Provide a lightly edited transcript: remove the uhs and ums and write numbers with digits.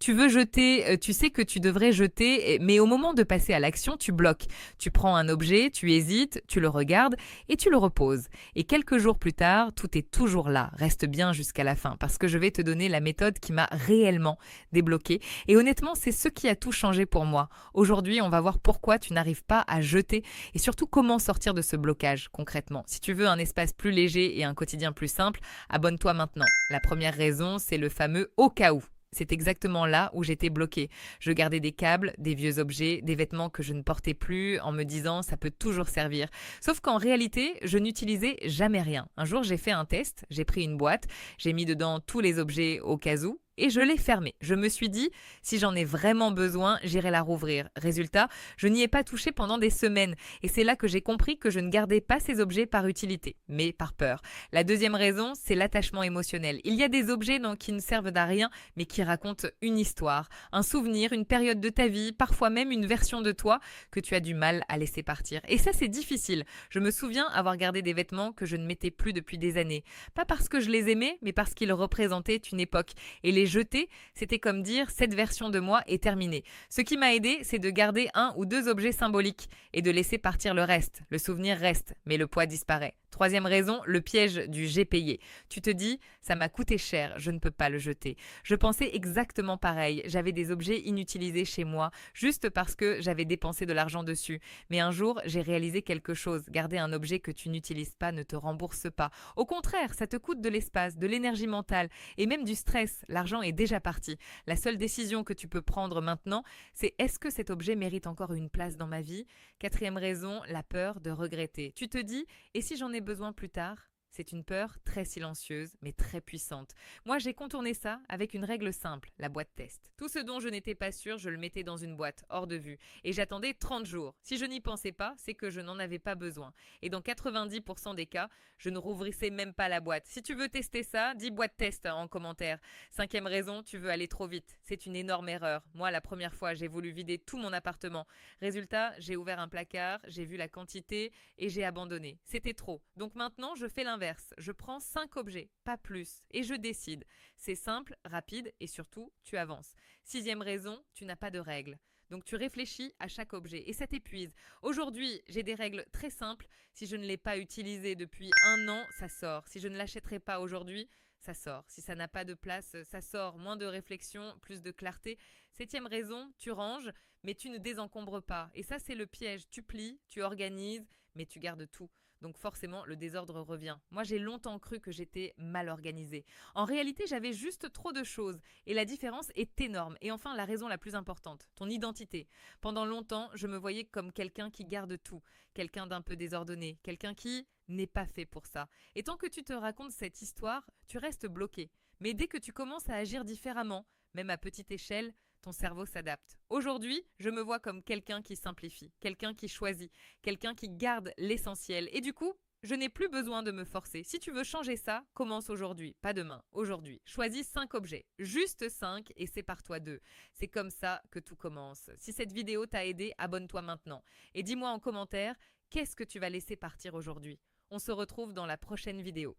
Tu veux jeter, tu sais que tu devrais jeter, mais au moment de passer à l'action, tu bloques. Tu prends un objet, tu hésites, tu le regardes et tu le reposes. Et quelques jours plus tard, tout est toujours là. Reste bien jusqu'à la fin parce que je vais te donner la méthode qui m'a réellement débloqué. Et honnêtement, c'est ce qui a tout changé pour moi. Aujourd'hui, on va voir pourquoi tu n'arrives pas à jeter et surtout comment sortir de ce blocage concrètement. Si tu veux un espace plus léger et un quotidien plus simple, abonne-toi maintenant. La première raison, c'est le fameux au cas où. C'est exactement là où j'étais bloquée. Je gardais des câbles, des vieux objets, des vêtements que je ne portais plus en me disant ça peut toujours servir. Sauf qu'en réalité, je n'utilisais jamais rien. Un jour, j'ai fait un test, j'ai pris une boîte, j'ai mis dedans tous les objets au cas où et je l'ai fermée. Je me suis dit, si j'en ai vraiment besoin, j'irai la rouvrir. Résultat, je n'y ai pas touché pendant des semaines. Et c'est là que j'ai compris que je ne gardais pas ces objets par utilité, mais par peur. La deuxième raison, c'est l'attachement émotionnel. Il y a des objets qui ne servent à rien, mais qui racontent une histoire, un souvenir, une période de ta vie, parfois même une version de toi que tu as du mal à laisser partir. Et ça, c'est difficile. Je me souviens avoir gardé des vêtements que je ne mettais plus depuis des années. Pas parce que je les aimais, mais parce qu'ils représentaient une époque. Et les jeter, c'était comme dire cette version de moi est terminée. Ce qui m'a aidé, c'est de garder un ou deux objets symboliques et de laisser partir le reste. Le souvenir reste, mais le poids disparaît. Troisième raison, le piège du j'ai payé. Tu te dis, ça m'a coûté cher, je ne peux pas le jeter. Je pensais exactement pareil. J'avais des objets inutilisés chez moi, juste parce que j'avais dépensé de l'argent dessus. Mais un jour, j'ai réalisé quelque chose. Garder un objet que tu n'utilises pas ne te rembourse pas. Au contraire, ça te coûte de l'espace, de l'énergie mentale et même du stress. L'argent est déjà parti. La seule décision que tu peux prendre maintenant, c'est est-ce que cet objet mérite encore une place dans ma vie? Quatrième raison, la peur de regretter. Tu te dis, et si j'en ai besoin plus tard? C'est une peur très silencieuse, mais très puissante. Moi, j'ai contourné ça avec une règle simple, la boîte test. Tout ce dont je n'étais pas sûre, je le mettais dans une boîte, hors de vue. Et j'attendais 30 jours. Si je n'y pensais pas, c'est que je n'en avais pas besoin. Et dans 90% des cas, je ne rouvrissais même pas la boîte. Si tu veux tester ça, dis boîte test en commentaire. Cinquième raison, tu veux aller trop vite. C'est une énorme erreur. Moi, la première fois, j'ai voulu vider tout mon appartement. Résultat, j'ai ouvert un placard, j'ai vu la quantité et j'ai abandonné. C'était trop. Donc maintenant, je fais l'inverse. Je prends 5 objets, pas plus, et je décide. C'est simple, rapide et surtout, tu avances. Sixième raison, tu n'as pas de règles. Donc tu réfléchis à chaque objet et ça t'épuise. Aujourd'hui, j'ai des règles très simples. Si je ne l'ai pas utilisé depuis un an, ça sort. Si je ne l'achèterai pas aujourd'hui, ça sort. Si ça n'a pas de place, ça sort. Moins de réflexion, plus de clarté. Septième raison, tu ranges, mais tu ne désencombres pas. Et ça, c'est le piège. Tu plies, tu organises, mais tu gardes tout. Donc forcément, le désordre revient. Moi, j'ai longtemps cru que j'étais mal organisée. En réalité, j'avais juste trop de choses. Et la différence est énorme. Et enfin, la raison la plus importante, ton identité. Pendant longtemps, je me voyais comme quelqu'un qui garde tout. Quelqu'un d'un peu désordonné. Quelqu'un qui n'est pas fait pour ça. Et tant que tu te racontes cette histoire, tu restes bloqué. Mais dès que tu commences à agir différemment, même à petite échelle, ton cerveau s'adapte. Aujourd'hui, je me vois comme quelqu'un qui simplifie, quelqu'un qui choisit, quelqu'un qui garde l'essentiel. Et du coup, je n'ai plus besoin de me forcer. Si tu veux changer ça, commence aujourd'hui, pas demain, aujourd'hui. Choisis 5 objets, juste 5 et sépare-toi d'eux. C'est comme ça que tout commence. Si cette vidéo t'a aidé, abonne-toi maintenant. Et dis-moi en commentaire, qu'est-ce que tu vas laisser partir aujourd'hui? On se retrouve dans la prochaine vidéo.